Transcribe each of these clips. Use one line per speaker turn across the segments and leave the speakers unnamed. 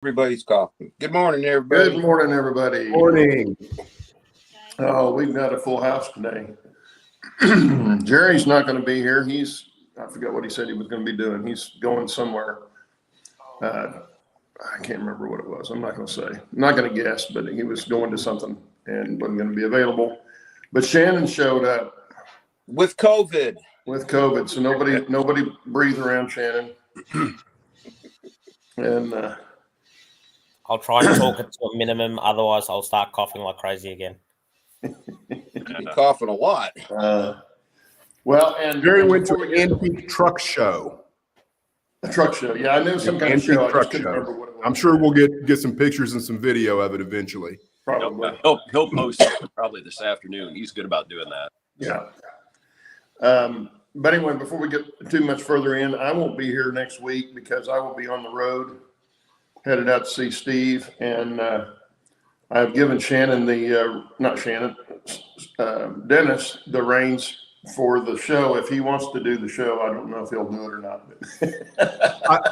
Everybody's coughing. Good morning, everybody.
Good morning, everybody.
Morning.
Oh, we've got a full house today. Jerry's not going to be here. I forgot what he said he was going to be doing. He's going somewhere. I can't remember what it was. I'm not going to say. I'm not going to guess, but he was going to something and wasn't going to be available. But Shannon showed up
With COVID.
So nobody breathe around Shannon. And
I'll try and talk it to a minimum. Otherwise, I'll start coughing like crazy again.
You're coughing a lot.
well, and
Jerry went to an antique truck show.
a truck show. Yeah, I knew some kind of
Antique
show. I
truck
just couldn't
show.
remember what it was.
I'm sure we'll get some pictures and some video of it eventually.
Probably.
He'll post it probably this afternoon. He's good about doing that.
Yeah. But anyway, before we get too much further in, I won't be here next week because I will be on the road, headed out to see Steve. And I've given Shannon Dennis the reins for the show. If he wants to do the show, I don't know if he'll do it or not.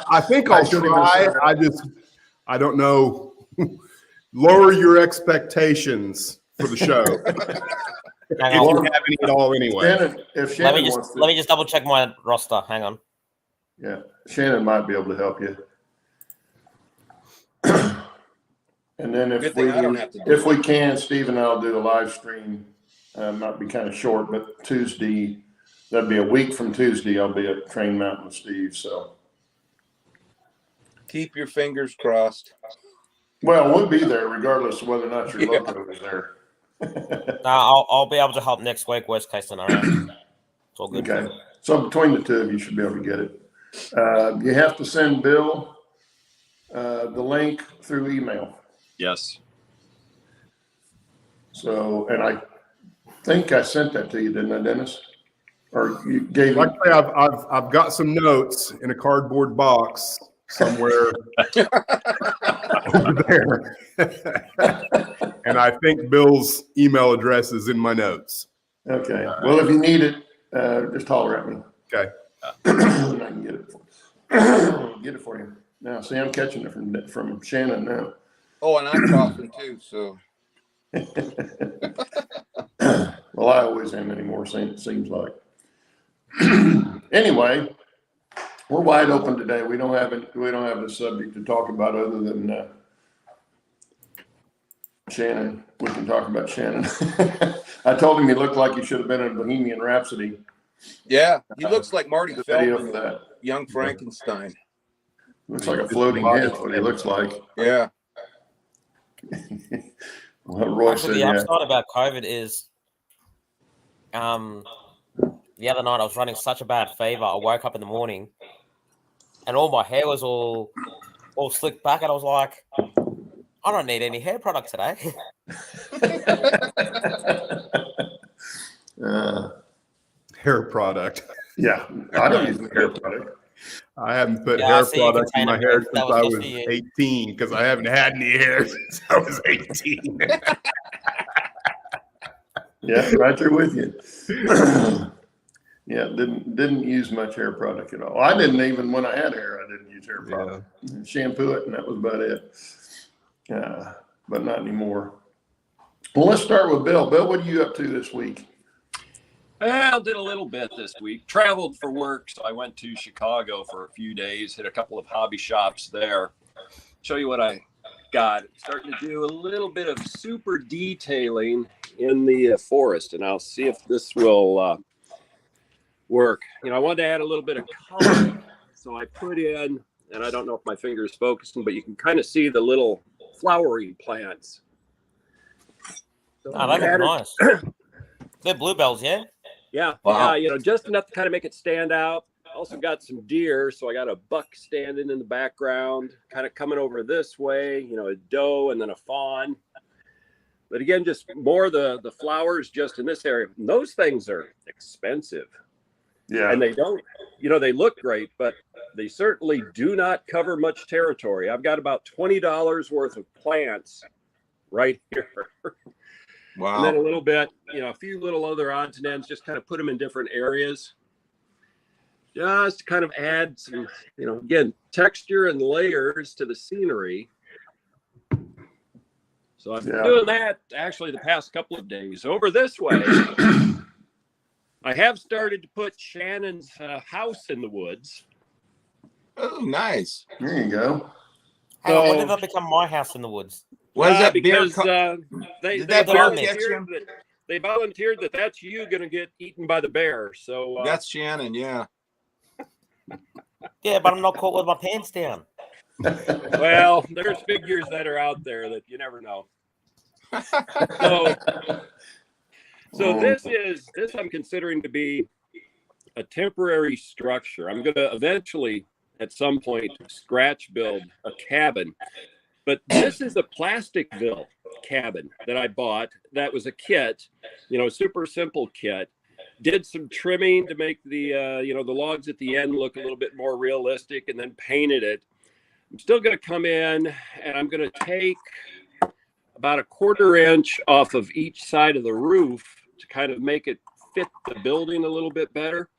I think I'll try. I don't know. Lower your expectations for the show. If you have any at all anyway.
Shannon, if Shannon wants to,
Let me just double check my roster. Hang on.
yeah, Shannon might be able to help you. And then
Good thing I don't have to do
if we can, Steve and I'll do a live stream. Might be kind of short, but Tuesday, that'd be a week from Tuesday. I'll be at Train Mountain with Steve. So,
Keep your fingers crossed.
well, we'll be there regardless of whether or not your loco is there.
I'll be able to help next week. Worst case scenario. It's all good.
Okay. So between the two of you should be able to get it. You have to send Bill the link through email.
Yes.
So, and I think I sent that to you, didn't I, Dennis? Or you gave me?
Luckily, I've got some notes in a cardboard box somewhere over there. And I think Bill's email address is in my notes.
Okay. Well, if you need it, just holler at me.
Okay.
And I can get it for you. Now, see, I'm catching it from Shannon now.
Oh, and I'm coughing too, so.
Well, I always am anymore, it seems like. Anyway, we're wide open today. We don't have a subject to talk about other than Shannon. We can talk about Shannon. I told him he looked like he should have been in Bohemian Rhapsody.
Yeah, he looks like Marty
The video
Feldman,
for that.
Young Frankenstein.
Looks like a floating head. What he looks like.
Yeah.
Well, Roy
Actually, the
said,
upside about COVID is, the other night I was running such a bad fever. I woke up in the morning, and all my hair was all slicked back, and I was like, I don't need any hair product today.
Hair product.
Yeah, I don't use the hair product.
I haven't put
Yeah, I
hair
see you
product in my
contain
hair
it,
since
that was
I
just
was
for you.
18 because I haven't had any hair since I was 18.
Yeah, right there with you. Yeah, didn't use much hair product at all. I didn't even when I had hair. I didn't use hair product. Shampoo it, and that was about it. But not anymore. Well, let's start with Bill. Bill, what are you up to this week?
Well, did a little bit this week. Traveled for work, so I went to Chicago for a few days, hit a couple of hobby shops there. Show you what I got. Starting to do a little bit of super detailing in the forest, and I'll see if this will work. You know, I wanted to add a little bit of color, so I put in, and I don't know if my finger is focusing, but you can kind of see the little flowering plants. So
Oh, that looks nice. They're bluebells, yeah?
Yeah,
Wow.
yeah, you know, just enough to kind of make it stand out. Also got some deer, so I got a buck standing in the background, kind of coming over this way, you know, a doe and then a fawn. But again, just more the flowers just in this area. And those things are expensive.
Yeah.
And they don't, you know, they look great, but they certainly do not cover much territory. I've got about $20 worth of plants right here.
Wow.
And then a little bit, you know, a few little other odds and ends, just kind of put them in different areas. Just to kind of add some, you know, again, texture and layers to the scenery. So I've been doing that actually the past couple of days. Over this way, I have started to put Shannon's house in the woods.
Oh, nice.
There you go.
Hang on, when did that become my house in the woods?
What is that beer?
Because they
Did that bear catch
volunteered
you?
they volunteered that that's you going to get eaten by the bear. So
That's Shannon. Yeah.
Yeah, but I'm not caught with my pants down.
well, there's figures that are out there that you never know. So this I'm considering to be a temporary structure. I'm going to eventually, at some point, scratch build a cabin. But this is a Plasticville cabin that I bought. That was a kit, super simple kit. Did some trimming to make the the logs at the end look a little bit more realistic, and then painted it. I'm still going to come in, and I'm going to take about a 1/4 inch off of each side of the roof to kind of make it fit the building a little bit better.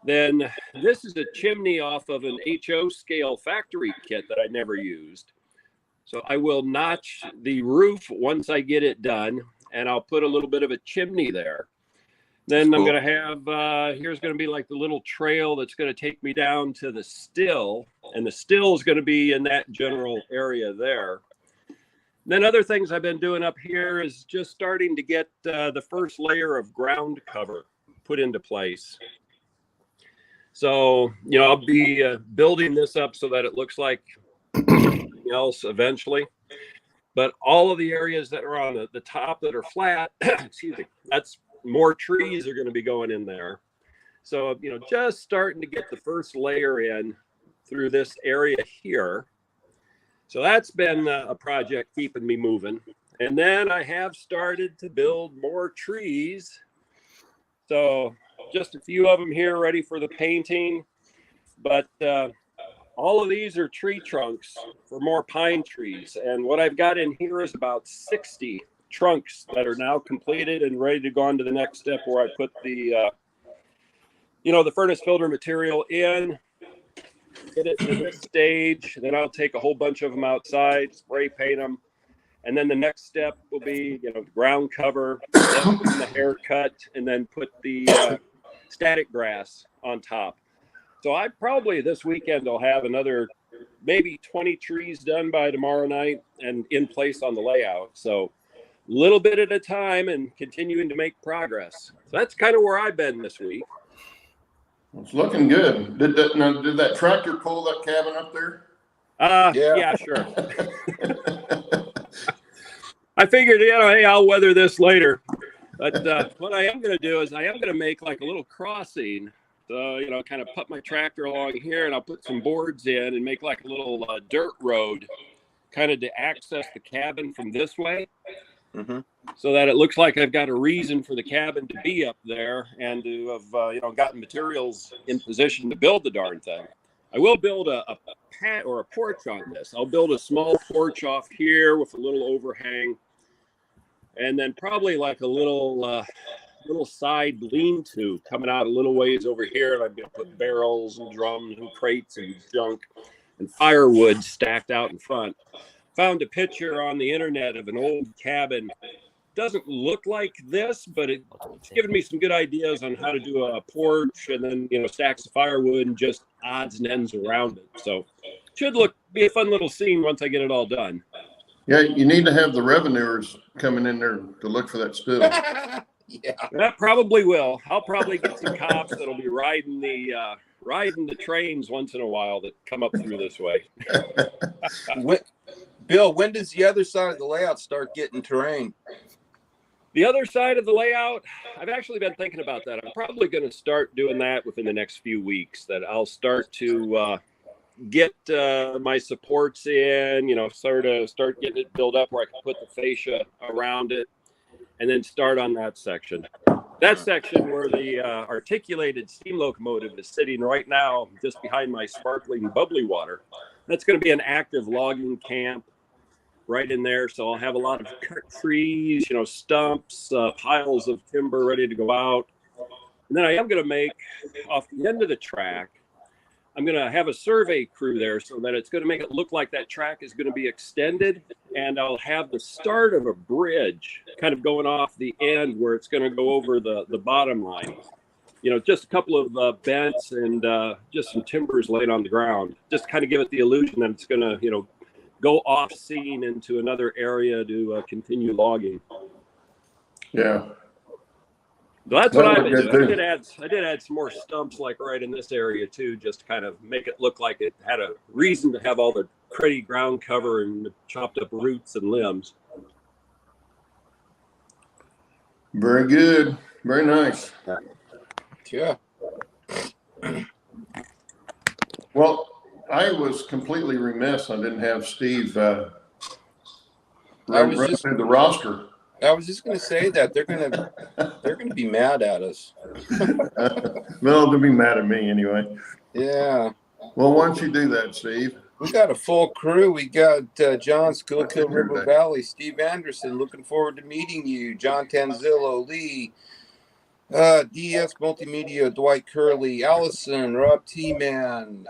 Then this is a chimney off of an HO scale factory kit that I never used. So I will notch the roof once I get it done, and I'll put a little bit of a chimney there. Then I'm going to have, here's going to be like the little trail that's going to take me down to the still, and the still is going to be in that general area there. Then other things I've been doing up here is just starting to get the first layer of ground cover put into place. So, I'll be building this up so that it looks like something else eventually. But all of the areas that are on the top that are flat, excuse me, that's more trees are going to be going in there. So, just starting to get the first layer in through this area here. So that's been a project keeping me moving. And then I have started to build more trees. So just a few of them here ready for the painting. But all of these are tree trunks for more pine trees. And what I've got in here is about 60 trunks that are now completed and ready to go on to the next step, where I put the, the furnace filter material in. Get it to this stage, then I'll take a whole bunch of them outside, spray paint them, and then the next step will be, ground cover, then the haircut, and then put the static grass on top. So I probably this weekend will have another maybe 20 trees done by tomorrow night and in place on the layout. So a little bit at a time and continuing to make progress. So that's kind of where I've been this week.
It's looking good. Did that tractor pull that cabin up there?
Yeah, sure. I figured, hey, I'll weather this later. But what I am going to do is I am going to make like a little crossing. So, kind of put my tractor along here, and I'll put some boards in and make like a little dirt road kind of to access the cabin from this way. Mm-hmm. So that it looks like I've got a reason for the cabin to be up there and to have, gotten materials in position to build the darn thing. I will build a pad or a porch on this. I'll build a small porch off here with a little overhang, and then probably like a little side lean-to coming out a little ways over here. And I'm going to put barrels and drums and crates and junk and firewood stacked out in front. Found a picture on the internet of an old cabin. Doesn't look like this, but it's given me some good ideas on how to do a porch, and then stacks of firewood and just odds and ends around it. So should be a fun little scene once I get it all done.
Yeah, you need to have the revenuers coming in there to look for that spill.
Yeah,
that probably will. I'll probably get some cops that'll be riding the trains once in a while that come up through this way.
Bill, when does the other side of the layout start getting terrain?
The other side of the layout, I've actually been thinking about that. I'm probably going to start doing that within the next few weeks, that I'll start to get my supports in, sort of start getting it built up where I can put the fascia around it, and then start on that section. That section where the articulated steam locomotive is sitting right now just behind my sparkling bubbly water. That's going to be an active logging camp right in there. So I'll have a lot of cut trees, stumps, piles of timber ready to go out. And then I am going to make, off the end of the track, I'm going to have a survey crew there so that it's going to make it look like that track is going to be extended. and I'll have the start of a bridge kind of going off the end where it's going to go over the bottom line. Just a couple of bents and just some timbers laid on the ground, just kind of give it the illusion that it's going to, go off scene into another area to continue logging.
Yeah.
So that's what
That
I've
looked
been
good,
doing.
too.
I did add some more stumps like right in this area too, just to kind of make it look like it had a reason to have all the pretty ground cover and chopped up roots and limbs.
Very good. Very nice.
Yeah.
Well, I was completely remiss. I didn't have Steve
I
run
was just
through the roster.
going to say that they're gonna be mad at us.
Well, they'll be mad at me anyway.
Yeah.
Well, why don't you do that, Steve?
We got a full crew. We got John Schuylkill, River Valley, Steve Anderson. Looking forward to meeting you. John Tanzillo, Lee, DS Multimedia, Dwight Curley, Allison, Rob T-Man.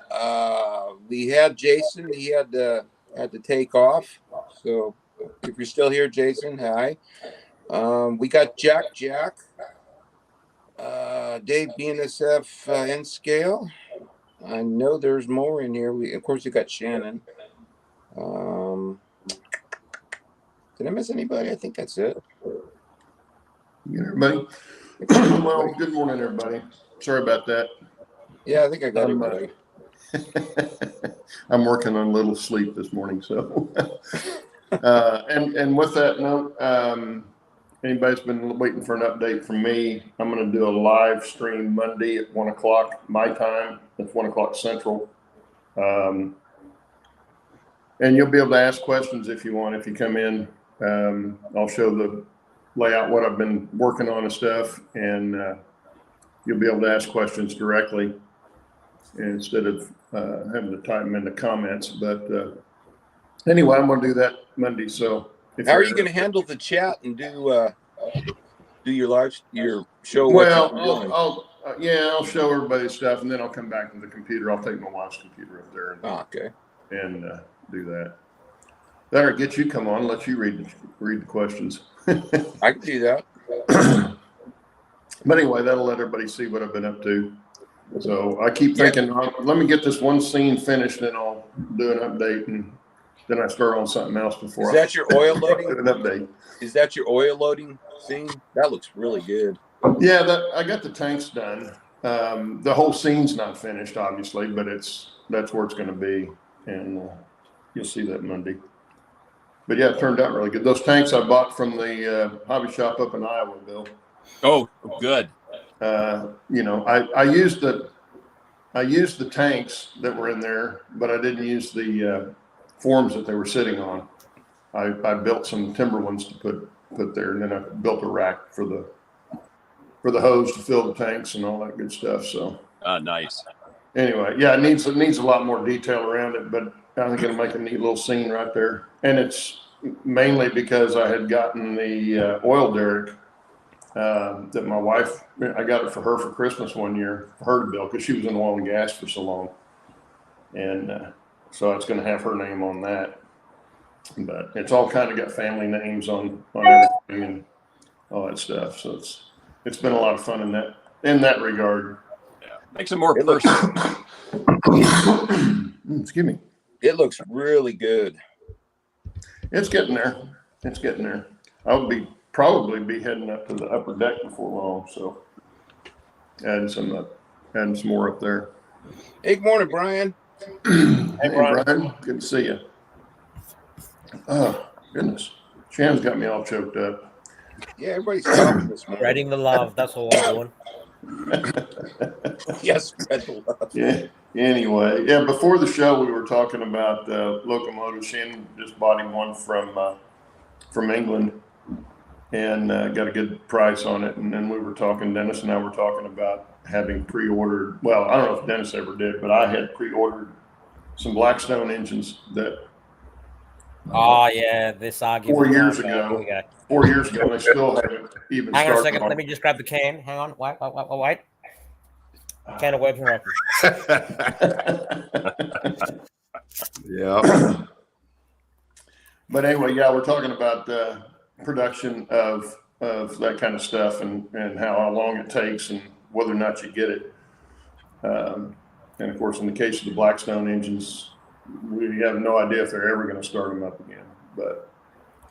We had Jason. He had to take off. So if you're still here, Jason, hi. We got Jack, Dave BNSF, N Scale. I know there's more in here. Of course, you got Shannon. Did I miss anybody? I think that's it.
You get everybody? Well, good morning, everybody. Sorry about that.
Yeah, I think I got everybody.
I'm working on a little sleep this morning, so. And with that note, anybody's been waiting for an update from me, I'm going to do a live stream Monday at 1 o'clock my time. It's 1 o'clock Central. And you'll be able to ask questions if you want. If you come in, I'll show the layout, what I've been working on and stuff, and you'll be able to ask questions directly instead of having to type them in the comments. But anyway, I'm going to do that Monday. So
how are you going to handle the chat and do your show?
Well, I'll show everybody stuff, and then I'll come back to the computer. I'll take my wife's computer up there and do that. That'll get you come on. Let you read the questions.
I can do that.
But anyway, that'll let everybody see what I've been up to. So I keep thinking, let me get this one scene finished, and I'll do an update, and then I start on something else before.
Is that your oil loading?
An update.
Is that your oil loading scene? That looks really good.
Yeah, I got the tanks done. The whole scene's not finished, obviously, but that's where it's going to be, and you'll see that Monday. But yeah, it turned out really good. Those tanks I bought from the hobby shop up in Iowa, Bill.
Oh, good.
I used the tanks that were in there, but I didn't use the forms that they were sitting on. I built some timber ones to put there, and then I built a rack for the hose to fill the tanks and all that good stuff. So
Nice.
Anyway, yeah, it needs a lot more detail around it, but I think it'll make a neat little scene right there. And it's mainly because I had gotten the oil derrick that my wife, I got it for her for Christmas one year, for her to build, because she was in oil and gas for so long. And so it's going to have her name on that. But it's all kind of got family names on everything and all that stuff. So it's been a lot of fun in that regard.
Yeah, makes it more personal.
Excuse me.
It looks really good.
It's getting there. I'll probably be heading up to the upper deck before long. So adding some more up there.
Hey, good morning, Brian.
Hey, Brian. Good to see you. Oh, goodness. Shannon's got me all choked up.
Yeah, everybody's talking this morning.
Spreading the love. That's all I'm doing.
Yes, spread the love.
Yeah. Anyway, before the show, we were talking about locomotives. Shannon just bought him one from England and got a good price on it. And then Dennis and I were talking about having pre-ordered. Well, I don't know if Dennis ever did, but I had pre-ordered some Blackstone engines that.
Oh, yeah, this argument.
4 years ago. 4 years ago, they still haven't even
Hang on a
started.
second. Let me just grab the can. Hang on. Wait. Can of worms are open.
Yeah.
But anyway, yeah, we're talking about the production of that kind of stuff and how long it takes and whether or not you get it. And of course, in the case of the Blackstone engines, we have no idea if they're ever going to start them up again. But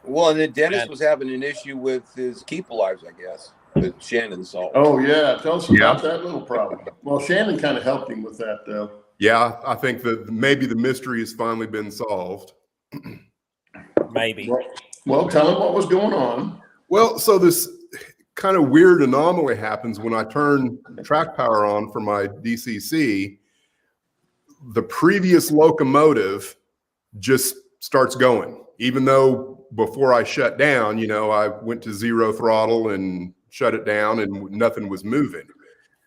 Well, and then Dennis was having an issue with his keep alives, I guess, that Shannon solved.
oh yeah, tell us about that little problem. Well, Shannon kind of helped him with that, though.
Yeah, I think that maybe the mystery has finally been solved.
Maybe.
Well, tell him what was going on.
Well, so this kind of weird anomaly happens when I turn track power on for my DCC. The previous locomotive just starts going, even though before I shut down, I went to 0 throttle and shut it down and nothing was moving.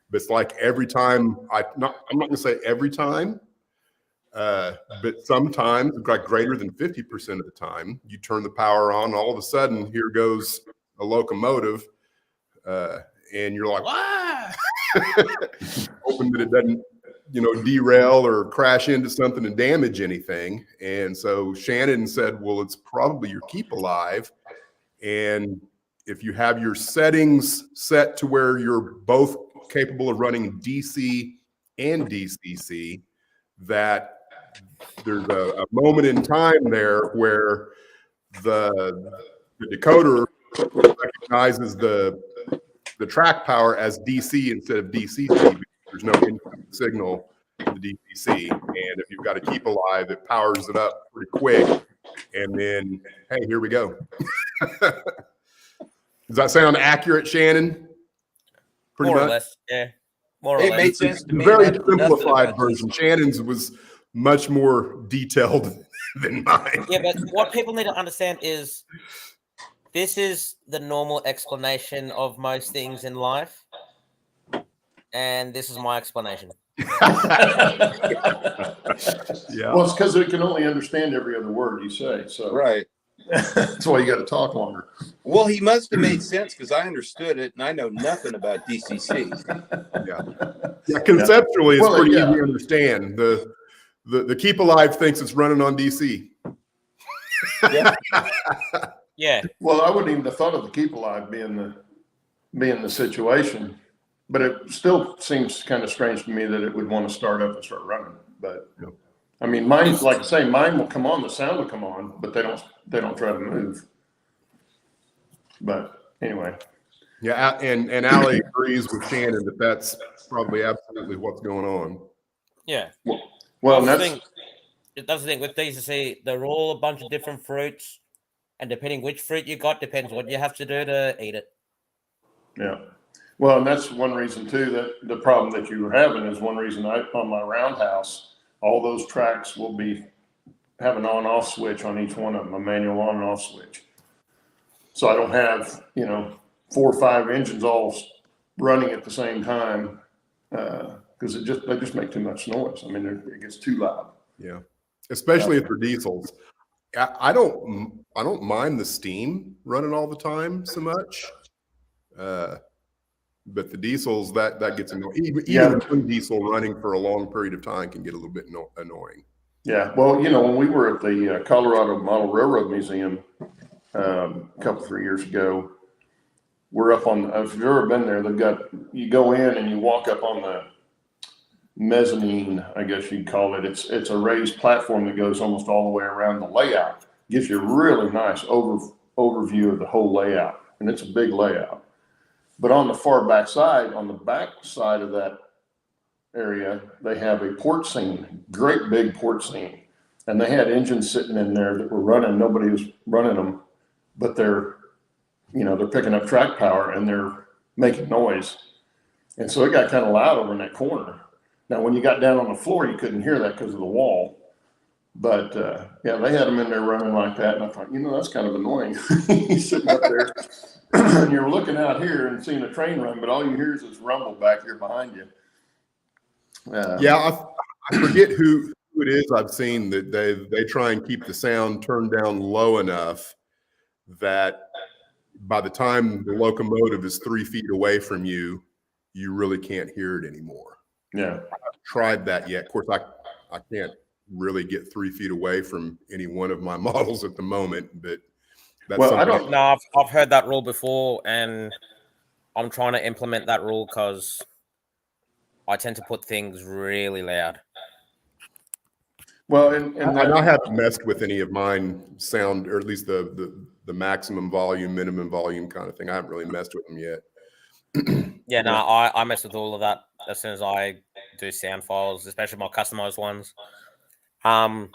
But it's like every time I'm not going to say every time, but sometimes, like greater than 50% of the time, you turn the power on, all of a sudden, here goes a locomotive, and you're like, "Why?" Hoping that it doesn't, derail or crash into something and damage anything. And so Shannon said, well, it's probably your keep alive. And if you have your settings set to where you're both capable of running DC and DCC, that there's a moment in time there where the decoder recognizes the track power as DC instead of DCC. There's no incoming signal to the DCC, and if you've got to keep alive, it powers it up pretty quick, and then hey, here we go. Does that sound accurate, Shannon? Pretty
More
much.
or less, yeah. More or
It
less.
made sense to me.
Very
I knew nothing
simplified
about
version.
DCC.
Shannon's was much more detailed than mine.
Yeah, but what people need to understand is this is the normal explanation of most things in life. And this is my explanation.
Yeah.
Well, it's because it can only understand every other word you say. So
Right.
that's why you got to talk longer.
Well, he must have made sense because I understood it, and I know nothing about DCC.
Yeah, conceptually, it's
Well,
pretty
yeah.
easy to understand. The Keep Alive thinks it's running on DC.
Yeah.
Yeah.
Well, I wouldn't even have thought of the keep alive being the situation, but it still seems kind of strange to me that it would want to start up and start running. But
Yep.
I mean, mine, like I say, mine will come on, the sound will come on, but they don't try to move. But anyway,
Yeah, and Allie agrees with Shannon that that's probably absolutely what's going on.
Yeah.
well, and
That's
that's
the thing with DCC. They're all a bunch of different fruits, and depending which fruit you got, depends what you have to do to eat it.
yeah. Well, and that's one reason too, that the problem that you were having is one reason on my roundhouse, all those tracks will have an on-off switch on each one of them, a manual on and off switch. So I don't have, 4 or 5 engines all running at the same time, because they just make too much noise. I mean, it gets too loud.
Yeah, especially if they're diesels. I don't mind the steam running all the time so much, but the diesels that gets annoying. Even one diesel running for a long period of time can get a little bit annoying.
Yeah, well, when we were at the Colorado Model Railroad Museum a couple 3 years ago, we're up on. If you've ever been there, you go in and you walk up on the mezzanine, I guess you'd call it. It's a raised platform that goes almost all the way around the layout. Gives you a really nice overview of the whole layout, and it's a big layout. But on the far back side, on the back side of that area, they have a port scene, great big port scene, and they had engines sitting in there that were running. Nobody was running them, but they're picking up track power and they're making noise, and so it got kind of loud over in that corner. Now, when you got down on the floor, you couldn't hear that because of the wall. But yeah, they had them in there running like that, and I thought, that's kind of annoying. You're sitting up there, and you're looking out here and seeing a train run, but all you hear is this rumble back here behind you.
Yeah, I forget who it is I've seen that they try and keep the sound turned down low enough that by the time the locomotive is 3 feet away from you, you really can't hear it anymore.
Yeah.
I haven't tried that yet. Of course, I can't really get 3 feet away from any one of my models at the moment, but that's
Well, I
something.
don't.
No, I've heard that rule before, and I'm trying to implement that rule because I tend to put things really loud.
Well, and
I haven't messed with any of mine sound, or at least the maximum volume, minimum volume kind of thing. I haven't really messed with them yet.
Yeah, no, I mess with all of that as soon as I do sound files, especially my customized ones. And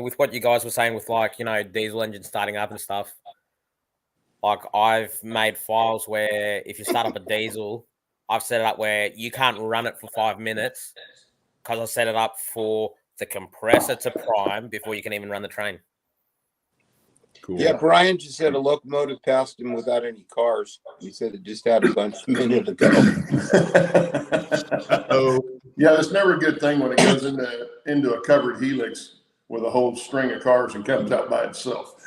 with what you guys were saying with, like, diesel engine starting up and stuff, like I've made files where if you start up a diesel, I've set it up where you can't run it for 5 minutes because I set it up for the compressor to prime before you can even run the train.
Cool.
Yeah, Brian just said a locomotive passed him without any cars. He said it just had a bunch a minute ago.
Oh,
Yeah, it's never a good thing when it goes into a covered helix with a whole string of cars and comes out by itself.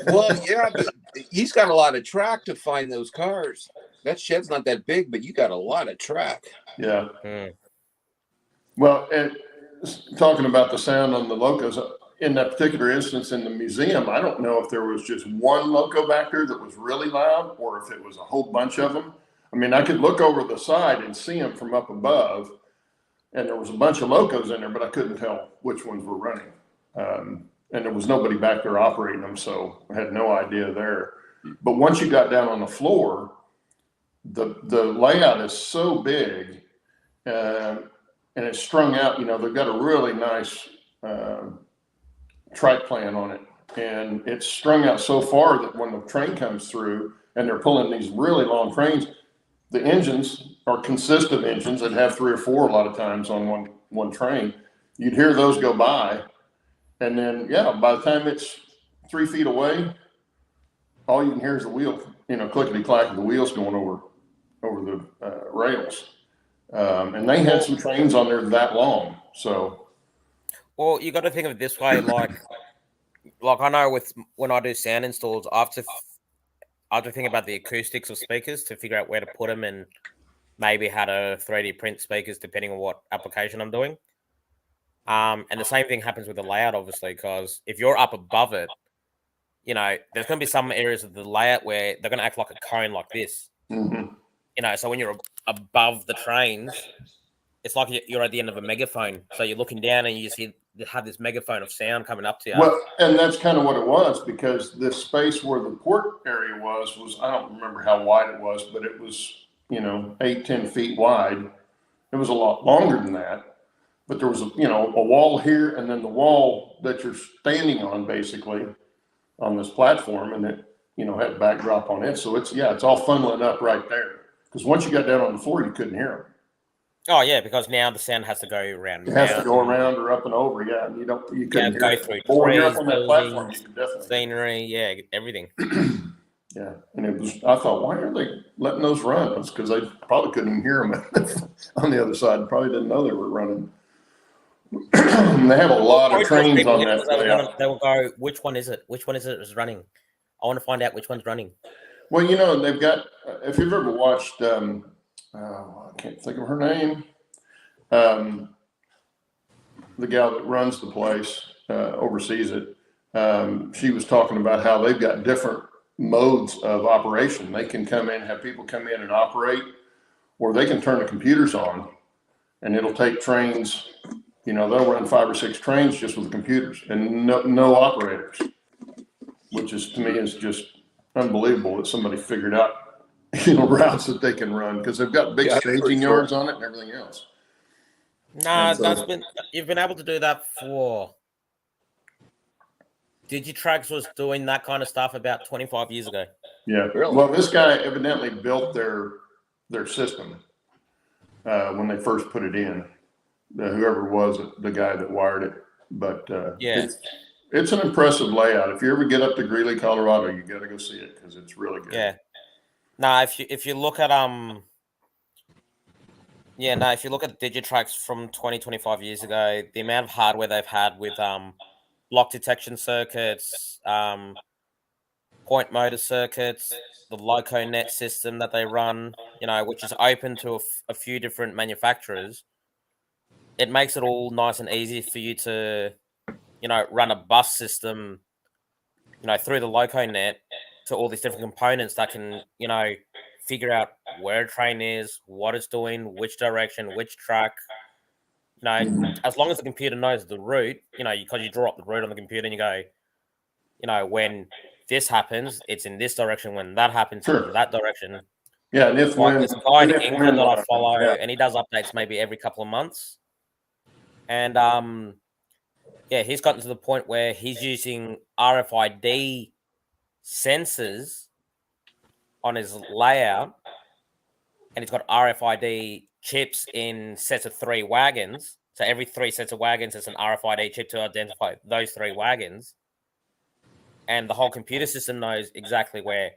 Well, yeah, but he's got a lot of track to find those cars. That shed's not that big, but you got a lot of track.
Yeah.
Hmm.
Well, and talking about the sound on the locos, in that particular instance in the museum, I don't know if there was just one loco back there that was really loud or if it was a whole bunch of them. I mean, I could look over the side and see them from up above, and there was a bunch of locos in there, but I couldn't tell which ones were running. And there was nobody back there operating them, so I had no idea there. But once you got down on the floor, the layout is so big, and it's strung out. They've got a really nice trike plan on it, and it's strung out so far that when the train comes through and they're pulling these really long trains, the engines are consistent engines that have 3 or 4 a lot of times on one train. You'd hear those go by, and then by the time it's 3 feet away, all you can hear is the wheel, clickety clack of the wheels going over the rails. And they had some trains on there that long, so.
Well, you got to think of it this way, like I know when I do sound installs, I have to think about the acoustics of speakers to figure out where to put them and maybe how to 3D print speakers depending on what application I'm doing. And the same thing happens with the layout, obviously, because if you're up above it, there's going to be some areas of the layout where they're going to act like a cone like this.
Mm-hmm.
So when you're above the trains, it's like you're at the end of a megaphone. So you're looking down and you have this megaphone of sound coming up to you.
Well, and that's kind of what it was, because this space where the port area was, I don't remember how wide it was, but it was, 8-10 feet wide. It was a lot longer than that, but there was a wall here, and then the wall that you're standing on, basically on this platform, and it, had backdrop on it. So it's all funneling up right there. Because once you got down on the floor, you couldn't hear them.
Oh yeah, because now the sound has to go around.
It has to go around or up and over. Yeah, and you couldn't hear
go
it.
through
But when you're
trees,
up on that platform, you could definitely.
scenery, yeah, everything.
Yeah, and I thought, why are they letting those run? It's because they probably couldn't even hear them on the other side. Probably didn't know they were running. They have a lot of trains on that.
They will go, which one is it? Which one is it that's running? I want to find out which one's running.
Well, they've got, if you've ever watched, I can't think of her name, the gal that runs the place, oversees it, she was talking about how they've got different modes of operation. They can come in, have people come in and operate, or they can turn the computers on, and it'll take trains, they'll run 5 or 6 trains just with computers and no operators, which is, to me, is just unbelievable that somebody figured out, routes that they can run, because they've got big staging yards on it and everything else.
Nah, you've been able to do that for. Digitrax was doing that kind of stuff about 25 years ago.
Yeah.
Really?
Well, this guy evidently built their system when they first put it in. Whoever was the guy that wired it, but it's an impressive layout. If you ever get up to Greeley, Colorado, you got to go see it because it's really good.
Yeah. Now, if you look at if you look at Digitrax from 25 years ago, the amount of hardware they've had with block detection circuits, point motor circuits, the LocoNet system that they run, which is open to a few different manufacturers. it makes it all nice and easy for you to, run a bus system, through the loco net to all these different components that can, figure out where a train is, what it's doing, which direction, which track. As long as the computer knows the route, because you draw up the route on the computer and you go, when this happens, it's in this direction. When that happens, it's in that direction.
Yeah, and if
Like
when
there's a guy in
and if
England
when,
that I follow,
yeah.
and he does updates maybe every couple of months. And he's gotten to the point where he's using RFID sensors on his layout, and he's got RFID chips in sets of 3 wagons. So every 3 sets of wagons is an RFID chip to identify those 3 wagons. And the whole computer system knows exactly where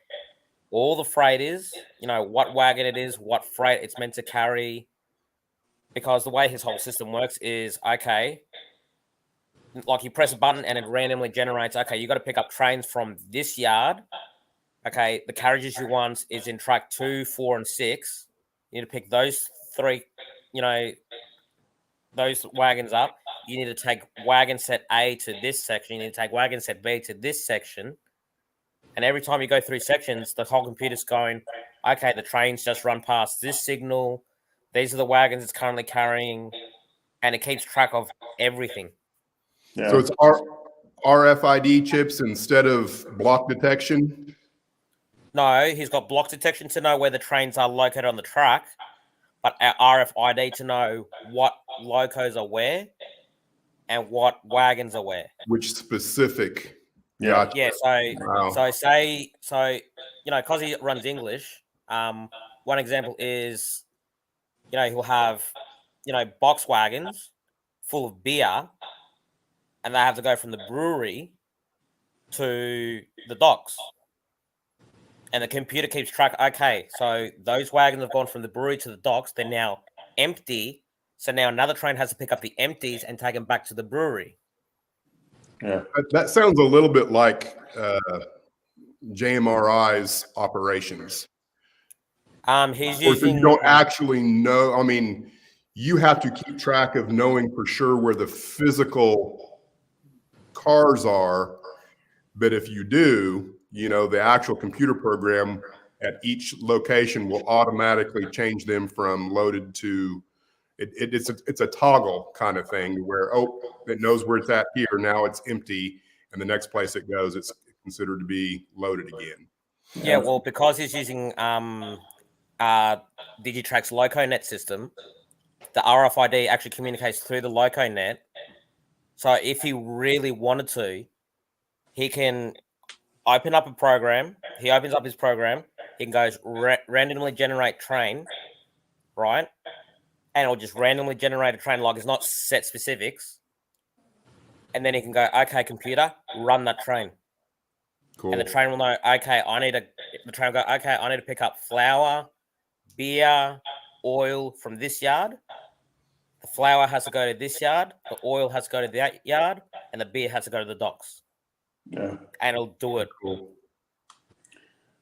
all the freight is, what wagon it is, what freight it's meant to carry. Because the way his whole system works is, okay, like you press a button and it randomly generates, okay, you got to pick up trains from this yard. Okay, the carriages you want is in track 2, 4, and 6. You need to pick those 3, those wagons up. You need to take wagon set A to this section. You need to take wagon set B to this section. And every time you go through sections, the whole computer's going, okay, the train's just run past this signal. These are the wagons it's currently carrying. And it keeps track of everything.
Yeah.
So it's RFID chips instead of block detection?
No, he's got block detection to know where the trains are located on the track, but RFID to know what locos are where and what wagons are where.
Which specific?
Yeah.
Yeah,
Wow.
because he runs English, one example is, he'll have, box wagons full of beer, and they have to go from the brewery to the docks. And the computer keeps track, okay, so those wagons have gone from the brewery to the docks. They're now empty. So now another train has to pick up the empties and take them back to the brewery.
Yeah.
That sounds a little bit like JMRI's operations.
He's
Or so
using...
you don't actually know. I mean, you have to keep track of knowing for sure where the physical cars are. But if you do, the actual computer program at each location will automatically change them from loaded to it's a toggle kind of thing where, it knows where it's at here. Now it's empty. And the next place it goes, it's considered to be loaded again.
Yeah, well, because he's using Digitrack's LocoNet system, the RFID actually communicates through the LocoNet. So if he really wanted to, he can open up a program. He opens up his program. He goes randomly generate train, right? And it'll just randomly generate a train, like it's not set specifics. And then he can go, okay, computer, run that train.
Cool.
And the train will know, okay, the train will go, okay, I need to pick up flour, beer, oil from this yard. The flour has to go to this yard. The oil has to go to that yard. And the beer has to go to the docks.
Yeah.
And it'll do it.
Cool.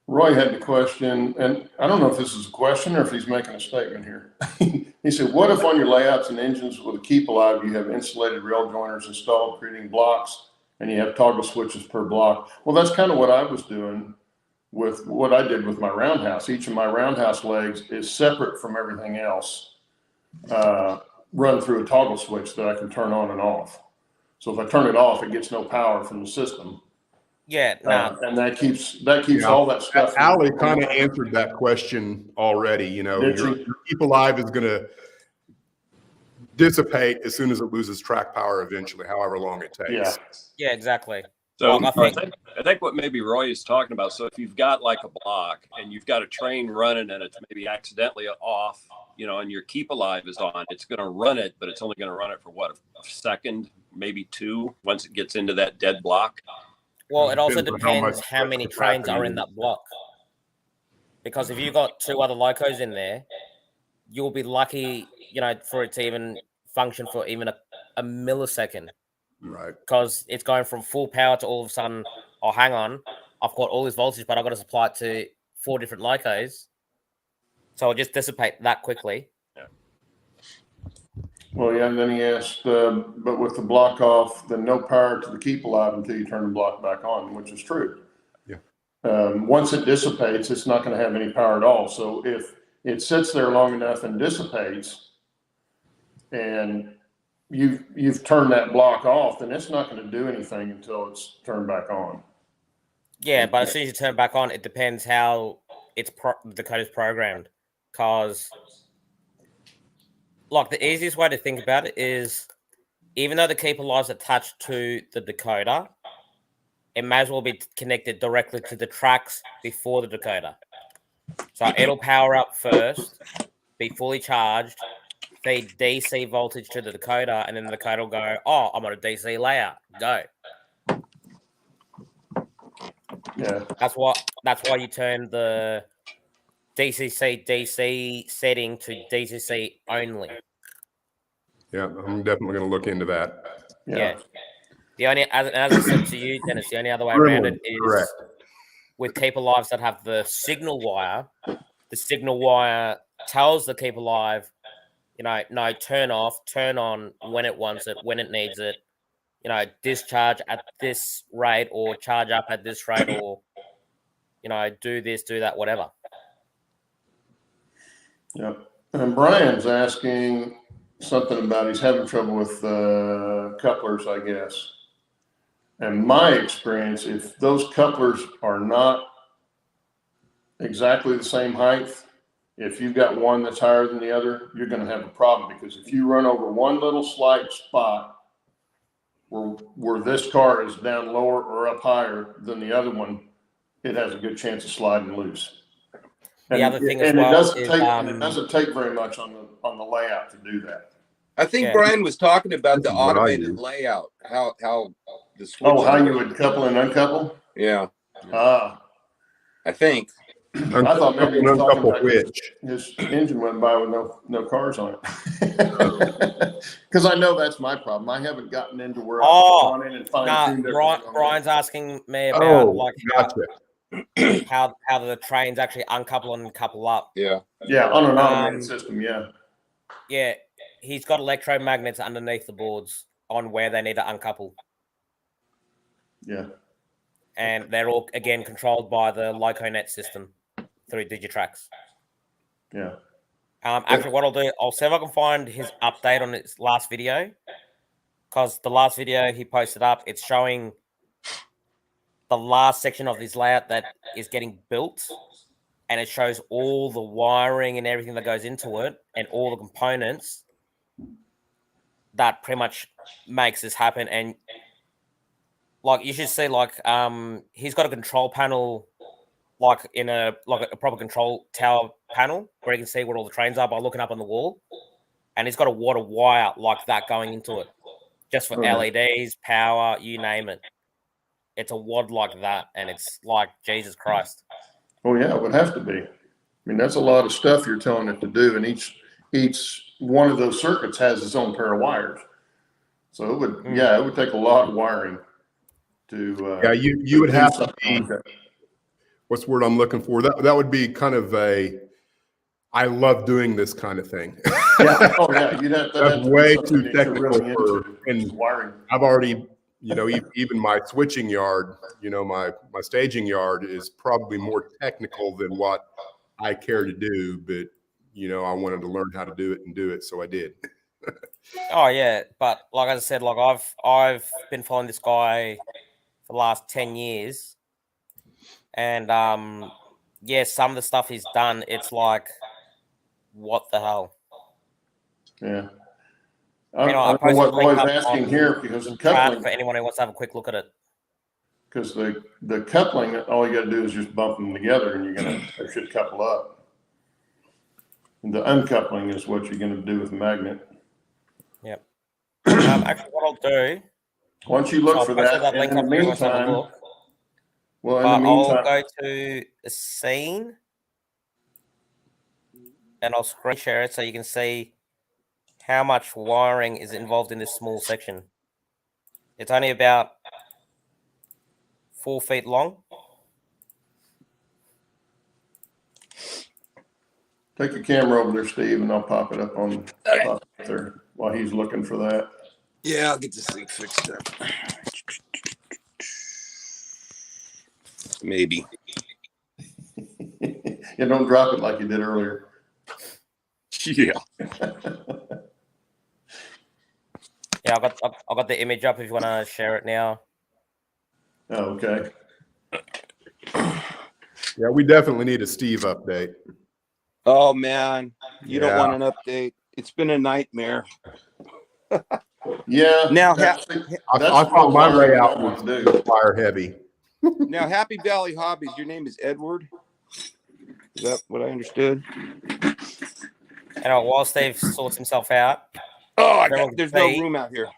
Roy had the question, and I don't know if this is a question or if he's making a statement here. He said, what if on your layouts and engines with a keep alive, you have insulated rail joiners installed, creating blocks, and you have toggle switches per block? Well, that's kind of what I was doing with what I did with my roundhouse. Each of my roundhouse legs is separate from everything else, run through a toggle switch that I can turn on and off. So if I turn it off, it gets no power from the system.
Yeah,
and that keeps all that stuff.
Ali kind of answered that question already. Your keep alive is going to dissipate as soon as it loses track power eventually, however long it takes.
Yeah, exactly.
So
Well,
I think what maybe Roy is talking about, so if you've got like a block and you've got a train running and it's maybe accidentally off, and your keep alive is on, it's going to run it, but it's only going to run it for what, a second, maybe 2, once it gets into that dead block.
Well, it also
Depends on
depends how many trains are in that block. Because if you've got 2 other locos in there, you'll be lucky, for it to even function for even a millisecond.
Right.
Because it's going from full power to all of a sudden, oh, hang on, I've got all this voltage, but I've got to supply it to 4 different locos. So it'll just dissipate that quickly.
Yeah.
Well, yeah, and then he asked, but with the block off, then no power to the keep alive until you turn the block back on, which is true.
Yeah.
Once it dissipates, it's not going to have any power at all. So if it sits there long enough and dissipates, and you've turned that block off, then it's not going to do anything until it's turned back on.
Yeah, but as soon as you turn it back on, it depends how the code is programmed. Because, like, the easiest way to think about it is, even though the keep alive is attached to the decoder, it may as well be connected directly to the tracks before the decoder. So it'll power up first, be fully charged, feed DC voltage to the decoder, and then the decoder will go, oh, I'm on a DC layout. Go.
Yeah.
That's why you turn the DC setting to DCC only.
Yeah, I'm definitely going to look into that.
Yeah. The only, as I said to you, Dennis, the only other way around it is
correct.
With keep alives that have the signal wire. The signal wire tells the keep alive, no, turn off, turn on when it wants it, when it needs it. Discharge at this rate, or charge up at this rate, or do this, do that, whatever.
Yep. And Brian's asking something about he's having trouble with couplers, I guess. And my experience, if those couplers are not exactly the same height, if you've got one that's higher than the other, you're going to have a problem, because if you run over one little slight spot where this car is down lower or up higher than the other one, it has a good chance of sliding loose.
The other thing as well is,
it doesn't take very much on the layout to do that.
I think Brian was talking about the automated layout, how the switch.
Oh, how you would couple and uncouple?
Yeah. I think.
I thought maybe he was talking about
which
his engine went by with no cars on it. Because I know that's my problem. I haven't gotten into where I've gone in and fine-tuned everything.
Brian's asking me about
gotcha.
how the trains actually uncouple and couple up.
Yeah.
Yeah, on an automated system, yeah.
Yeah, he's got electromagnets underneath the boards on where they need to uncouple.
Yeah.
And they're all, again, controlled by the LocoNet system through Digitrax.
Yeah.
Actually, what I'll do, I'll see if I can find his update on his last video. Because the last video he posted up, it's showing the last section of his layout that is getting built. And it shows all the wiring and everything that goes into it and all the components that pretty much makes this happen. And like, you should see, like, he's got a control panel, like a proper control tower panel, where you can see where all the trains are by looking up on the wall. And he's got a water wire like that going into it, just for LEDs, power, you name it. It's a wad like that, and it's like, Jesus Christ.
Oh yeah, it would have to be. I mean, that's a lot of stuff you're telling it to do, and each one of those circuits has its own pair of wires. So it would take a lot of wiring to.
You would have to be. What's the word I'm looking for? That would be kind of I love doing this kind of thing.
Yeah. Oh yeah.
That's way too technical
and wiring.
I've already. Even my switching yard, my staging yard is probably more technical than what I care to do, but, I wanted to learn how to do it, so I did.
Oh, yeah, but like I said, like I've been following this guy for the last 10 years, and, some of the stuff he's done, it's like, what the hell?
Yeah. I don't know what Roy's asking here, because coupling,
for anyone who wants to have a quick look at it.
Because the coupling, all you got to do is just bump them together, and they should couple up. And the uncoupling is what you're going to do with the magnet.
Yep. Actually, what I'll do.
Once you look for that, in the meantime,
I'll go to the scene, and I'll screen share it so you can see how much wiring is involved in this small section. It's only about 4 feet long.
Take your camera over there, Steve, and I'll pop it up on there. while he's looking for that.
Yeah, I'll get this thing fixed up. Maybe.
Yeah, don't drop it like you did earlier.
Yeah.
Yeah, I got the image up if you want to share it now.
Oh, okay.
Yeah, we definitely need a Steve update.
Oh man, you don't
Yeah.
want an update. It's been a nightmare.
Yeah.
Now,
that's
I
the
thought my
wiring
layout
I want
was
to do.
fire heavy.
now, Happy Valley Hobbies. Your name is Edward. Is that what I understood?
And while Steve sorts himself out,
Oh,
everyone can
there's no
see-
room out here.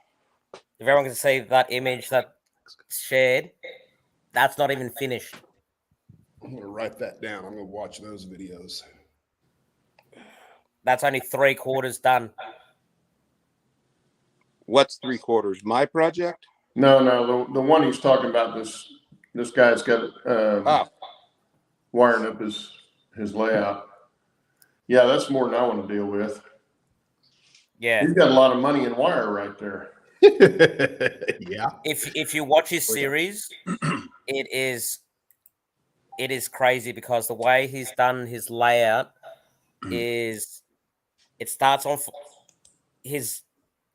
if everyone can see that image that's shared, that's not even finished.
I'm going to write that down. I'm going to watch those videos.
That's only 3/4 done.
What's 3/4? My project?
No, the one he's talking about. This guy's got wiring up his layout. Yeah, that's more than I want to deal with.
Yeah.
He's got a lot of money in wire right there.
Yeah.
If you watch his series, it is crazy because the way he's done his layout is it starts on his.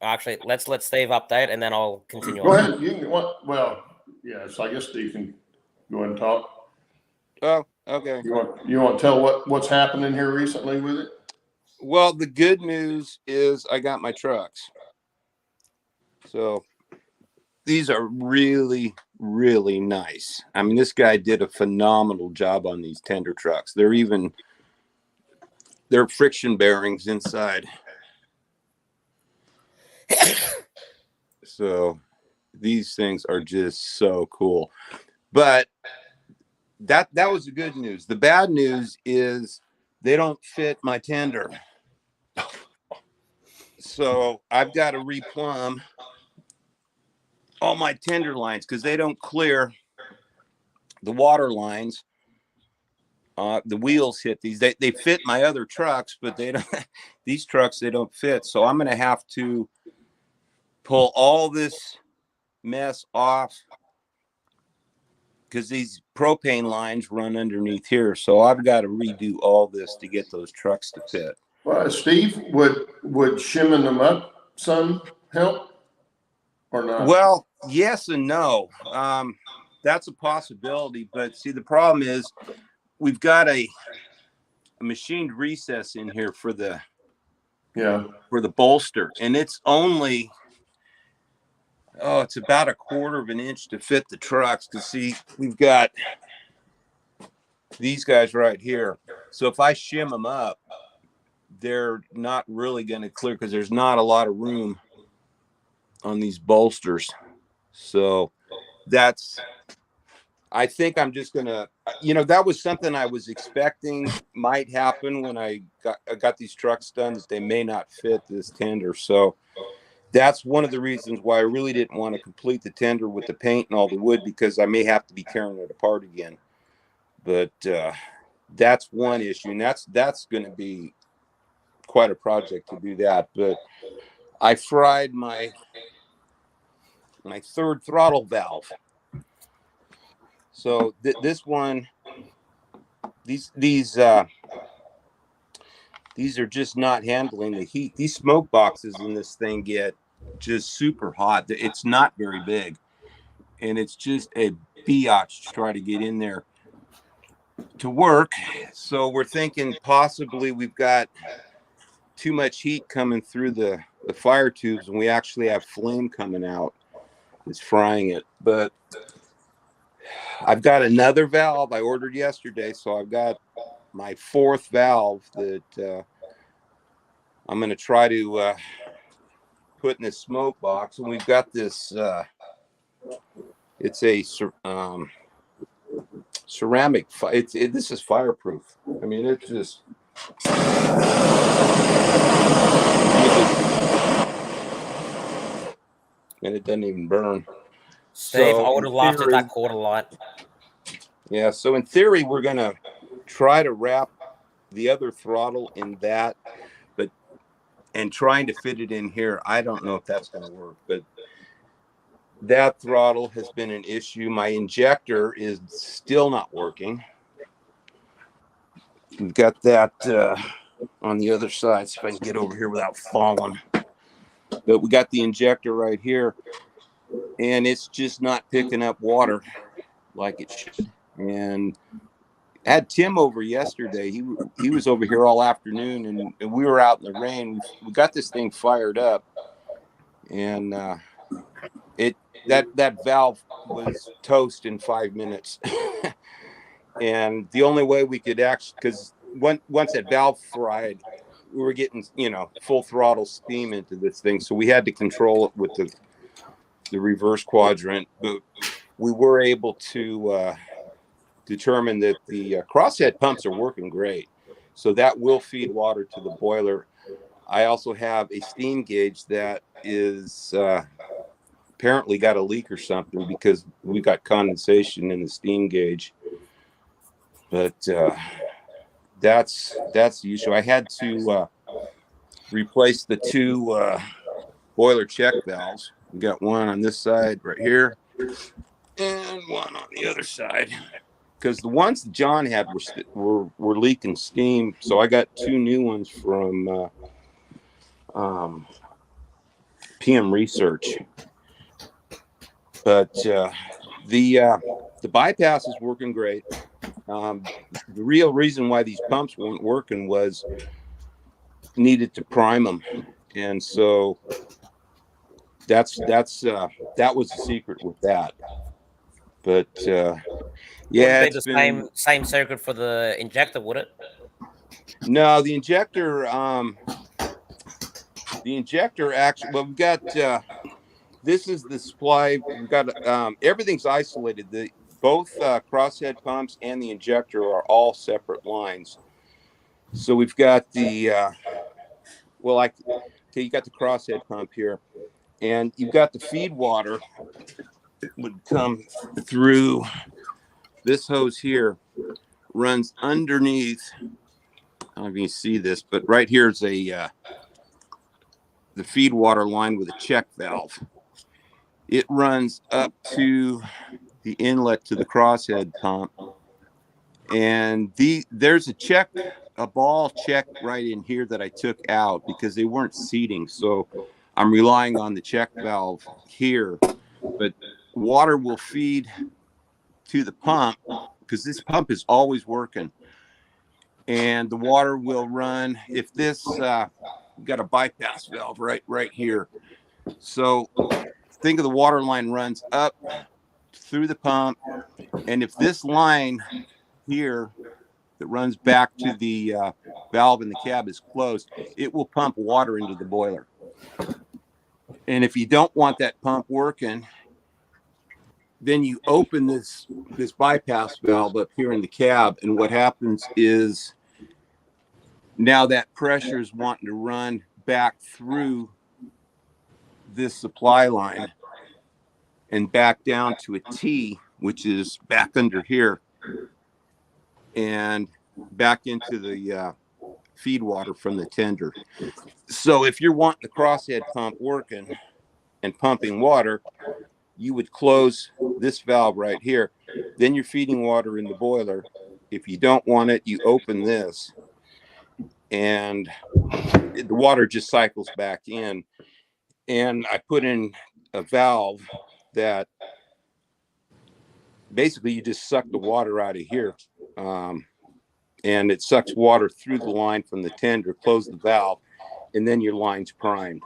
Actually, let's let Steve update and then I'll continue.
Go
on.
ahead. You can. Well, yeah. So I guess Steve can go ahead and talk.
Oh, okay.
You want to tell what's happening here recently with it?
Well, the good news is I got my trucks. So these are really, really nice. I mean, this guy did a phenomenal job on these tender trucks. They're friction bearings inside. So these things are just so cool. But that was the good news. The bad news is they don't fit my tender. So I've got to replumb all my tender lines because they don't clear the water lines. The wheels hit these. They fit my other trucks, but they don't. These trucks they don't fit. So I'm going to have to pull all this mess off because these propane lines run underneath here. So I've got to redo all this to get those trucks to fit.
Well, Steve, would shimming them up some help or not?
Well, yes and no. That's a possibility, but see, the problem is we've got a machined recess in here for the bolster, and it's only it's about 1/4 of an inch to fit the trucks. Because see, we've got these guys right here. So if I shim them up, they're not really going to clear because there's not a lot of room on these bolsters. So I think I'm just gonna, that was something I was expecting might happen when I got these trucks done, that they may not fit this tender. So that's one of the reasons why I really didn't want to complete the tender with the paint and all the wood, because I may have to be tearing it apart again. But that's one issue, and that's going to be quite a project to do that. But I fried my third throttle valve. So this one, these are just not handling the heat. These smoke boxes in this thing get just super hot. It's not very big, and it's just a biatch to try to get in there to work. So we're thinking possibly we've got too much heat coming through the fire tubes, and we actually have flame coming out. It's frying it. But I've got another valve I ordered yesterday, so I've got my 4th valve that I'm going to try to put in this smoke box. And we've got this, it's a ceramic, this is fireproof. I mean, it's just, and it doesn't even burn.
Steve,
So
I would have laughed at that quarter light.
Yeah, so in theory, we're going to try to wrap the other throttle in that, and trying to fit it in here, I don't know if that's going to work, but that throttle has been an issue. My injector is still not working. We've got that on the other side, so if I can get over here without falling. But we got the injector right here, and it's just not picking up water like it should. And I had Tim over yesterday. He was over here all afternoon, and we were out in the rain. We got this thing fired up, and that valve was toast in 5 minutes. And the only way we could actually, because once that valve fried, we were getting, full throttle steam into this thing. So we had to control it with the reverse quadrant. But we were able to determine that the crosshead pumps are working great. So that will feed water to the boiler. I also have a steam gauge that is apparently got a leak or something, because we got condensation in the steam gauge. But that's the issue. I had to replace the two boiler check valves. We got one on this side right here and one on the other side, because the ones that John had were leaking steam. So I got two new ones from PM Research. But the bypass is working great. The real reason why these pumps weren't working was needed to prime them, and so that was the secret with that. But yeah,
Wouldn't be the same circuit for the injector, would it?
No, the injector actually. Well, we've got this is the supply. We've got everything's isolated. Both crosshead pumps and the injector are all separate lines. So we've got the you got the crosshead pump here, and you've got the feed water that would come through this hose here, runs underneath. I don't know if you can see this, but right here is the feed water line with a check valve. It runs up to the inlet to the crosshead pump, and there's a ball check right in here that I took out because they weren't seating. So I'm relying on the check valve here, but water will feed to the pump because this pump is always working, and the water will run. If this got a bypass valve right here, so think of the water line runs up through the pump, and if this line here that runs back to the valve in the cab is closed, it will pump water into the boiler. And if you don't want that pump working, then you open this bypass valve up here in the cab, and what happens is now that pressure is wanting to run back through this supply line and back down to a T, which is back under here, and back into the feed water from the tender. So if you're wanting the crosshead pump working and pumping water, you would close this valve right here. Then you're feeding water in the boiler. If you don't want it, you open this, and the water just cycles back in. And I put in a valve that basically you just suck the water out of here. And it sucks water through the line from the tender, close the valve, and then your line's primed.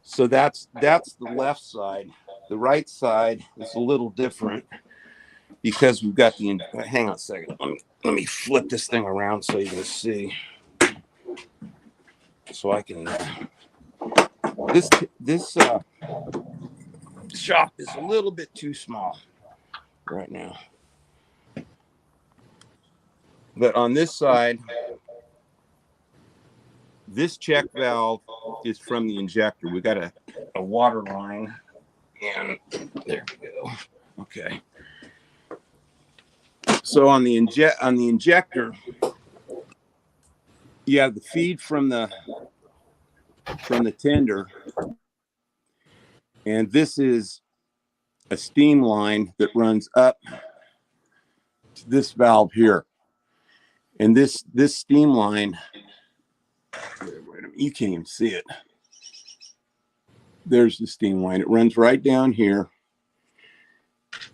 So that's the left side. The right side is a little different because we've got hang on a second. Let me flip this thing around so you can see. So I can, this shop is a little bit too small right now. But on this side, this check valve is from the injector. We got a water line, and there we go. Okay. So on the injector, you have the feed from the from the tender. And this is a steam line that runs up to this valve here. And this steam line, wait a minute, you can't even see it. There's the steam line. It runs right down here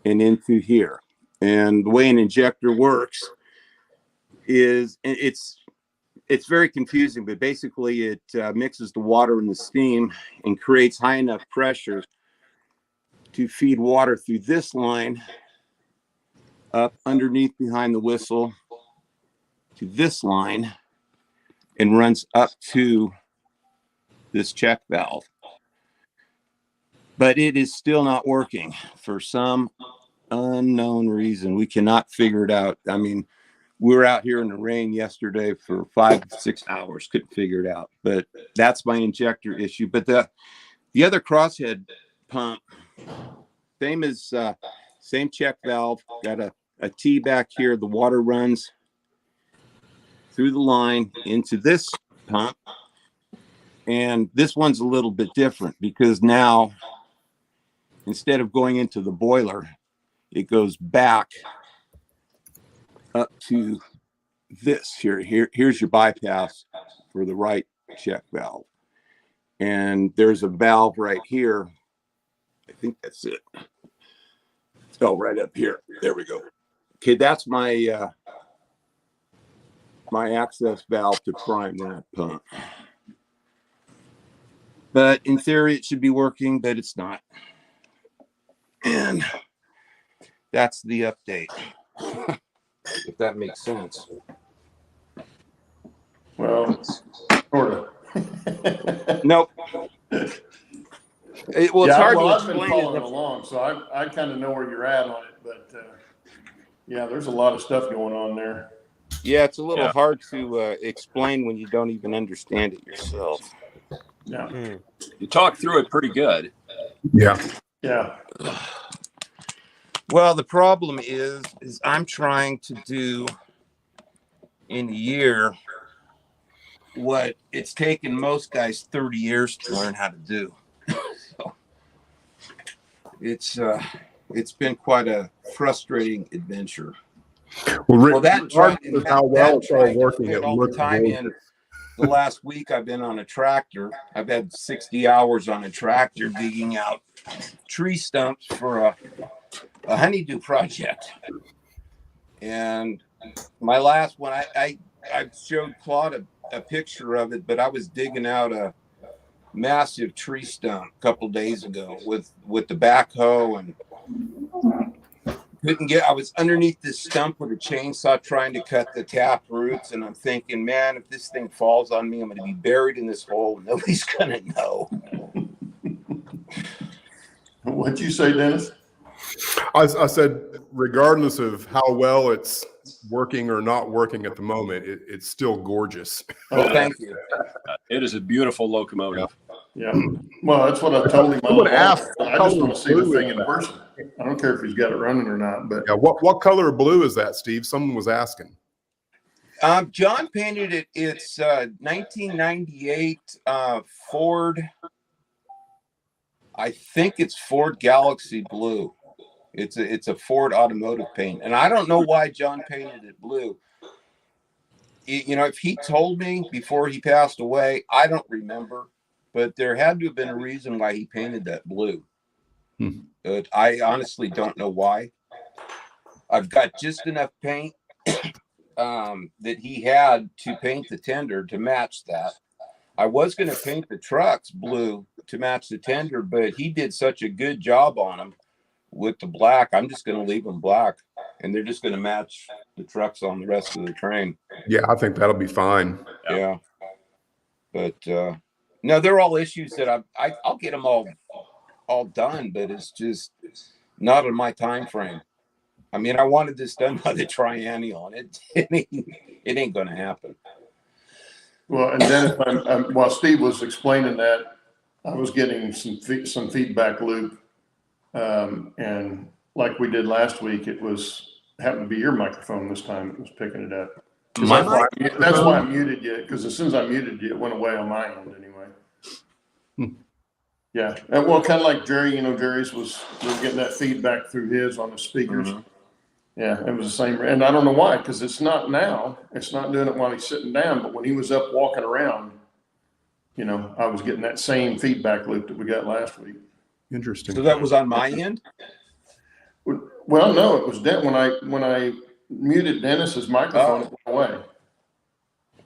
and into here. And the way an injector works is it's very confusing, but basically it mixes the water and the steam and creates high enough pressure to feed water through this line up underneath behind the whistle to this line and runs up to this check valve. But it is still not working for some unknown reason. We cannot figure it out. I mean, we were out here in the rain yesterday for 5-6 hours, couldn't figure it out. But that's my injector issue. But the other crosshead pump, same check valve, got a T back here. The water runs through the line into this pump. And this one's a little bit different because now, instead of going into the boiler, it goes back up to this here. Here's your bypass for the right check valve. And there's a valve right here. I think that's it. Oh, right up here. There we go. Okay, that's my my access valve to prime that pump. But in theory, it should be working, but it's not. And that's the update, if that makes sense.
Well, sort of.
Nope. It's hard to
I've been
explain
following
it.
along, so I kind of know where you're at on it. But yeah, there's a lot of stuff going on there.
Yeah, it's a little hard to explain when you don't even understand it yourself.
Yeah.
You talked through it pretty good.
Yeah.
Yeah.
Well, the problem is I'm trying to do in a year what it's taken most guys 30 years to learn how to do. So it's been quite a frustrating adventure.
Well,
that
regardless of how well it's all working, it
all the
looks
time
gorgeous.
in. The last week I've been on a tractor. I've had 60 hours on a tractor digging out tree stumps for a honeydew project. And my last one, I showed Claude a picture of it, but I was digging out a massive tree stump a couple days ago with the backhoe and couldn't get. I was underneath this stump with a chainsaw trying to cut the tap roots, and I'm thinking, man, if this thing falls on me, I'm going to be buried in this hole. Nobody's going to know.
What'd you say, Dennis?
I said, regardless of how well it's working or not working at the moment, it's still gorgeous.
Oh, thank you.
It is a beautiful locomotive.
Yeah. Well, that's what I told him.
Someone asked,
I just want to see the thing in person. I don't care if he's got it running or not. But
yeah, what color of blue is that, Steve? Someone was asking.
John painted it. It's 1998 Ford. I think it's Ford Galaxy Blue. It's a Ford automotive paint, and I don't know why John painted it blue. If he told me before he passed away, I don't remember, but there had to have been a reason why he painted that blue. But I honestly don't know why. I've got just enough paint that he had to paint the tender to match that. I was going to paint the trucks blue to match the tender, but he did such a good job on them with the black. I'm just going to leave them black, and they're just going to match the trucks on the rest of the train.
Yeah, I think that'll be fine.
Yeah. But no, they're all issues that I'll get them all done, but it's just not in my time frame. I mean, I wanted this done by the triennial, and it ain't going to happen.
well, and then while Steve was explaining that, I was getting some feedback loop, and like we did last week, it happened to be your microphone this time. It was picking it up. That's why I muted you, because as soon as I muted you, it went away on my end anyway. Yeah. And well, kind of like Jerry, Jerry's we were getting that feedback through his on the speakers.
Mhm.
Yeah, it was the same. And I don't know why, because it's not now. It's not doing it while he's sitting down. But when he was up walking around, I was getting that same feedback loop that we got last week.
Interesting.
So that was on my end?
Well, no, it was when I muted Dennis's microphone, it went away.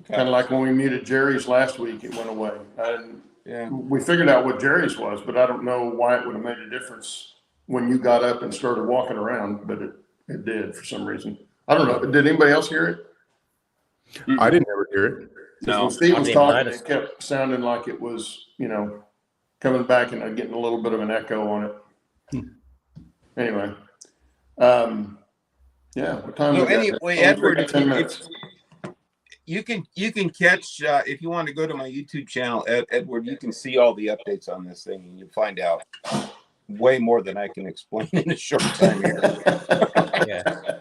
Okay.
Kind of like when we muted Jerry's last week, it went away.
Yeah.
We figured out what Jerry's was, but I don't know why it would have made a difference when you got up and started walking around, but it did for some reason. I don't know. Did anybody else hear it?
I didn't ever hear it.
No,
When Steve
I
was
didn't
talking,
notice.
it kept sounding like it was, coming back and getting a little bit of an echo on it. Anyway, yeah. What time?
So
we got?
anyway,
Oh,
Edward,
we got 10 minutes.
you can catch if you want to go to my YouTube channel, Edward. You can see all the updates on this thing, and you'll find out way more than I can explain in a short time here.
Yeah.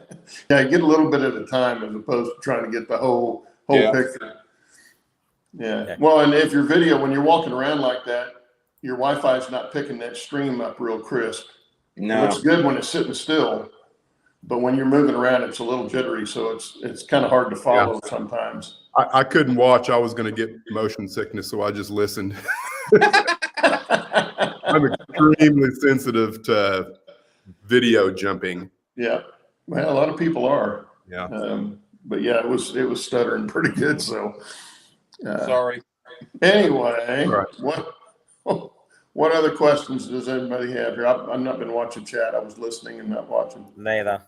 Yeah, get a little bit at a time as opposed to trying to get the whole
Yeah.
picture. Yeah.
Okay.
Well, and if your video, when you're walking around like that, your Wi-Fi is not picking that stream up real crisp. It
No,
looks good when it's sitting still, but when you're moving around, it's a little jittery, so it's kind of hard to follow sometimes.
I couldn't watch. I was going to get motion sickness, so I just listened. I'm extremely sensitive to video jumping.
Yeah. Well, a lot of people are.
Yeah.
But yeah, it was stuttering pretty good. So
sorry.
anyway,
Right.
what other questions does anybody have here? I've not been watching chat. I was listening and not watching.
Neither.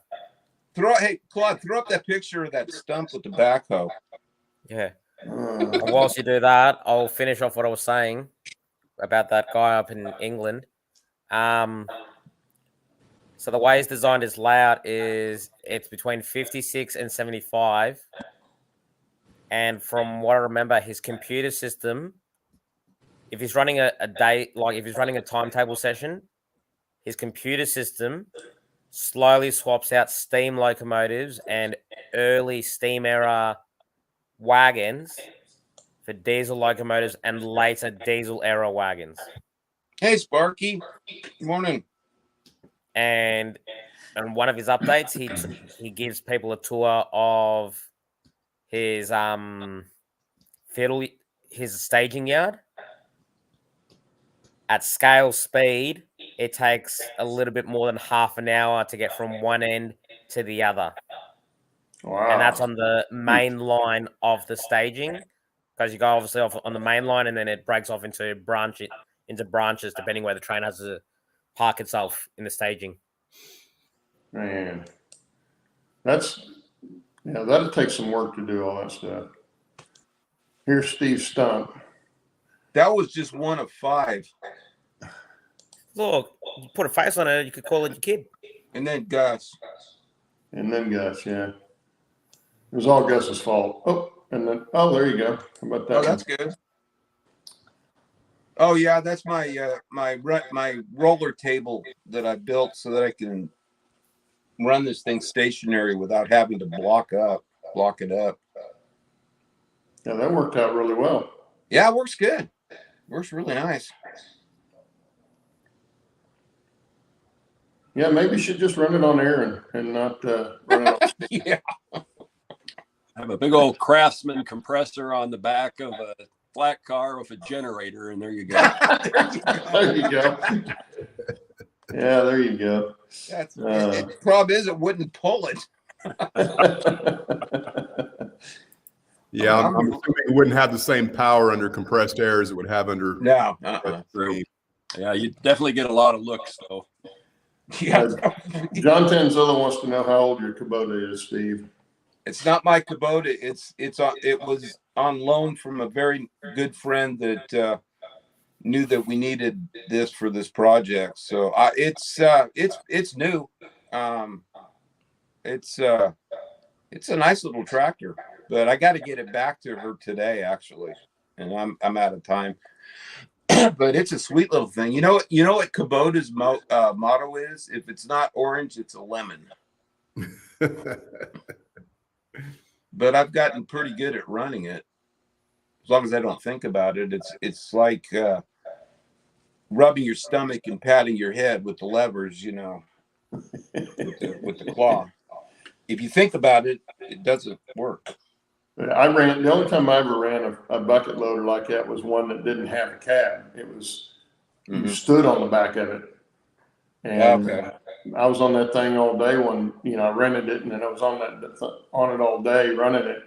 Hey, Claude, throw up that picture of that stump with the backhoe.
Yeah.
Uh,
And whilst you do that, I'll finish off what I was saying about that guy up in England. So the way it's designed his layout is it's between 56 and 75. And from what I remember, his computer system, if he's running a day, like if he's running a timetable session, his computer system slowly swaps out steam locomotives and early steam era wagons for diesel locomotives and later diesel era wagons.
Hey, Sparky. Good morning.
And one of his updates, he gives people a tour of his his staging yard. At scale speed, it takes a little bit more than half an hour to get from one end to the other.
wow.
And that's on the main line of the staging, because you go obviously off on the main line and then it breaks off into branches depending where the train has to park itself in the staging.
Man, that'll take some work to do all that stuff. Here's Steve Stump.
That was just one of 5.
Look, you put a face on it, you could call it your kid.
And then Gus.
And then Gus, yeah. It was all Gus's fault. There you go. How about that?
Oh, that's good. Oh yeah, that's my my roller table that I built so that I can run this thing stationary without having to block it up.
Yeah, that worked out really well.
Yeah, it works good. Works really nice.
Yeah, maybe you should just run it on air and not run it on.
Yeah.
I have a big old Craftsman compressor on the back of a flat car with a generator, and there you go.
There you go. Yeah, there you go.
That's the problem is it wouldn't pull it.
Yeah, I'm assuming it wouldn't have the same power under compressed air as it would have under.
No.
True. Yeah, you definitely get a lot of looks though.
Yeah.
John Tanzilla wants to know how old your Kubota is, Steve.
It's not my Kubota. It was on loan from a very good friend that knew that we needed this for this project. So it's new. It's a nice little tractor, but I got to get it back to her today actually, and I'm out of time. But it's a sweet little thing. You know what Kubota's motto is? If it's not orange, it's a lemon. But I've gotten pretty good at running it. As long as I don't think about it, it's like rubbing your stomach and patting your head with the levers, with the claw. If you think about it, it doesn't work.
The only time I ever ran a bucket loader like that was one that didn't have a cab. It was, you stood on the back of it. And I was on that thing all day when, I rented it, and then I was on it all day running it.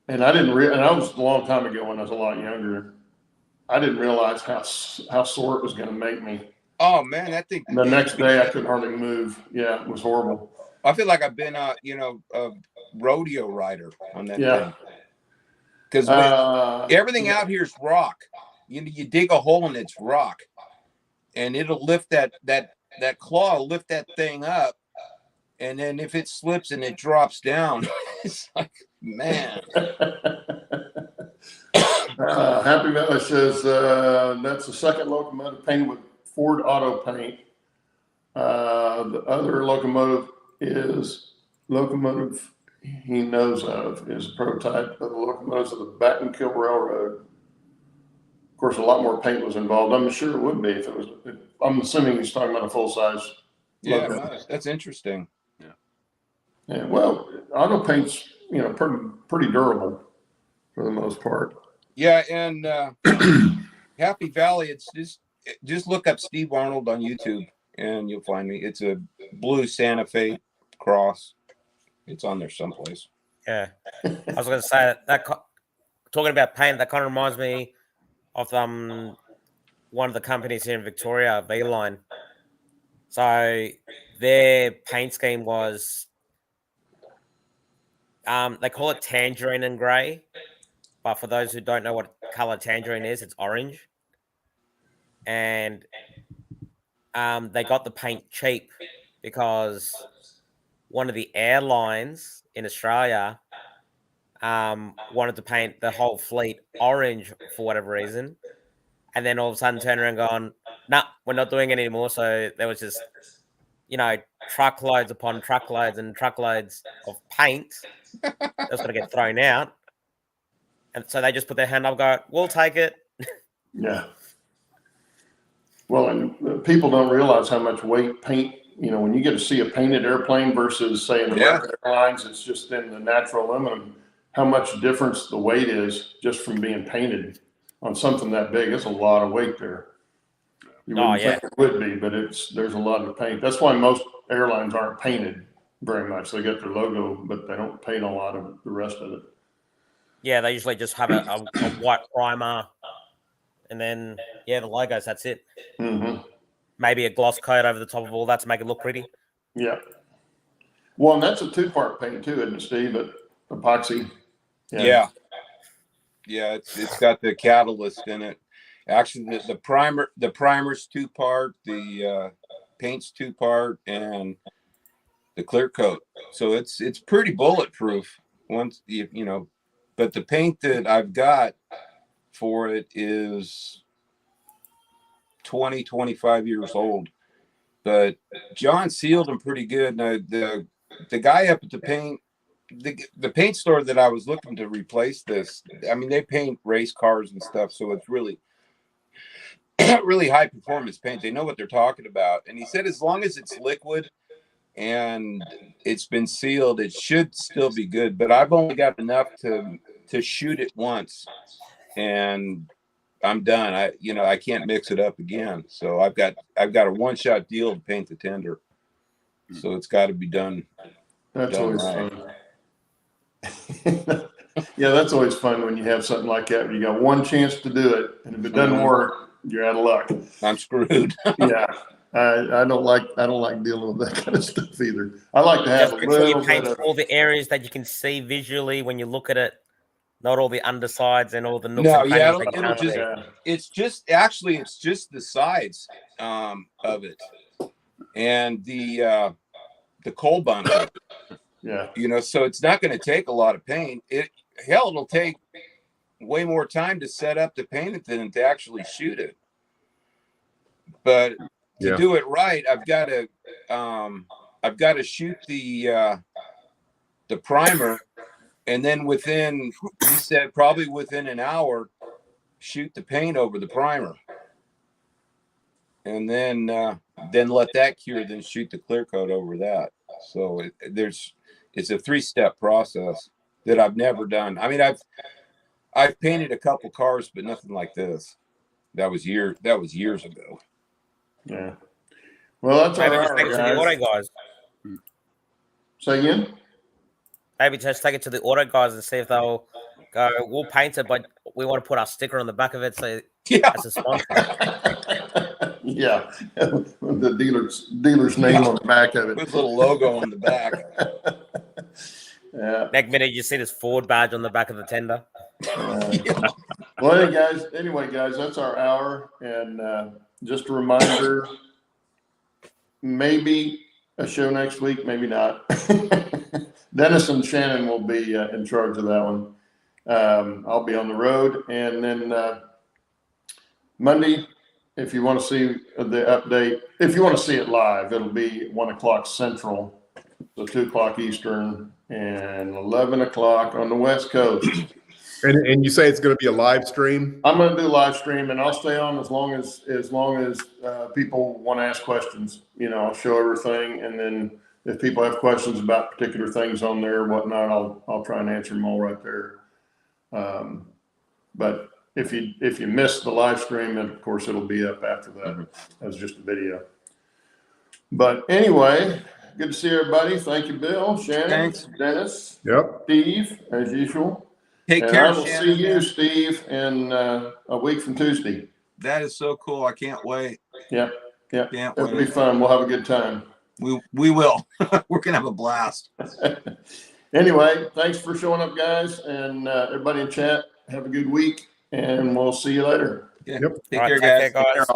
And and that was a long time ago when I was a lot younger. I didn't realize how sore it was going to make me.
Oh man, that thing.
The next day I couldn't hardly move. Yeah, it was horrible.
I feel like I've been, a rodeo rider on that thing. Because everything out here is rock. You dig a hole and it's rock, and it'll lift that claw, will lift that thing up, and then if it slips and it drops down, it's like, man.
Happy Valley says that's the second locomotive painted with Ford Auto paint. The other locomotive he knows of is a prototype of the locomotives of the Battenkill Railroad. Of course, a lot more paint was involved. I'm sure it would be if it was. I'm assuming he's talking about a full size.
Yeah, that's interesting.
Yeah. Well, auto paint's pretty durable for the most part.
Yeah, and Happy Valley. It's just look up Steve Arnold on YouTube and you'll find me. It's a blue Santa Fe cross. It's on there someplace.
Yeah, I was going to say that talking about paint, that kind of reminds me of one of the companies here in Victoria, V-Line. So their paint scheme was they call it tangerine and grey, but for those who don't know what color tangerine is, it's orange. And they got the paint cheap because one of the airlines in Australia wanted to paint the whole fleet orange for whatever reason, and then all of a sudden turn around and gone, nah, we're not doing it anymore. So there was just, truckloads upon truckloads and truckloads of paint that was going to get thrown out. And so they just put their hand up and go, we'll take it.
Yeah. Well, and people don't realize how much weight paint, when you get to see a painted airplane versus, say, in the American Airlines, it's just in the natural aluminum, how much difference the weight is just from being painted on something that big. It's a lot of weight there. You wouldn't think it would be, but there's a lot of paint. That's why most airlines aren't painted very much. They get their logo, but they don't paint a lot of the rest of it.
Yeah, they usually just have a white primer, and then the logos. That's it.
Mm-hmm.
Maybe a gloss coat over the top of all that to make it look pretty.
Yeah. Well, and that's a 2-part paint too, isn't it, Steve? But epoxy.
Yeah. It's got the catalyst in it. Actually, the primer's 2-part, the paint's 2-part, and the clear coat. So it's pretty bulletproof once but the paint that I've got for it is 25 years old. But John sealed them pretty good. Now, the guy up at the paint store that I was looking to replace this, I mean, they paint race cars and stuff, so it's really really high performance paint. They know what they're talking about. And he said as long as it's liquid and it's been sealed, it should still be good. But I've only got enough to shoot it once, and I'm done. I can't mix it up again. So I've got a one-shot deal to paint the tender. So it's got to be done.
That's
done
always
right.
fun. Yeah, that's always fun when you have something like that. You got one chance to do it, and if it doesn't work, you're out of luck.
I'm screwed.
Yeah. I don't like dealing with that kind of stuff either. I like to have
Just
a
make sure you
little
paint
bit of
all the areas that you can see visually when you look at it, not all the undersides and all the nooks
No,
and
yeah,
crannies that you
it'll
can't
just
see.
it's just the sides of it and the coal bunker.
Yeah.
So it's not going to take a lot of paint. It'll take way more time to set up to paint it than to actually shoot it. But to do it right, I've got to shoot the primer, and then he said probably within an hour, shoot the paint over the primer. and then let that cure, then shoot the clear coat over that. So it's a 3-step process that I've never done. I mean, I've painted a couple cars, but nothing like this. That was years ago.
Yeah. Well, that's
Maybe
our
just take it to the
hour,
auto
guys.
guys.
Say again?
Maybe just take it to the auto guys and see if they'll go, we'll paint it, but we want to put our sticker on the back of it. So
Yeah.
as a sponsor.
Yeah. The dealer's name on the back of it.
With a little logo on the back.
Yeah.
Next minute, you see this Ford badge on the back of the tender.
Yeah.
Well, anyway, guys, that's our hour. And just a reminder, maybe a show next week, maybe not. Dennis and Shannon will be in charge of that one. I'll be on the road. And then Monday, if you want to see the update, if you want to see it live, it'll be 1 o'clock Central, so 2 o'clock Eastern, and 11 o'clock on the West Coast.
And you say it's going to be a live stream?
I'm going to do a live stream, and I'll stay on as long as people want to ask questions. You know, I'll show everything, and then if people have questions about particular things on there or whatnot, I'll try and answer them all right there. But if you miss the live stream, then of course it'll be up after that as just a video. But anyway, good to see everybody. Thank you, Bill, Shannon,
Thanks.
Dennis,
Yep.
Steve, as usual.
Take
And
care,
I will
Shannon.
see you, Steve, in a week from Tuesday.
That is so cool. I can't wait.
Yep.
Can't
It'll be
wait.
fun. We'll have a good time.
We will. We're gonna have a blast.
Anyway, thanks for showing up, guys, and everybody in chat. Have a good week, and we'll see you later.
Yeah.
Yep.
Take
All right,
care,
take
guys.
care, guys.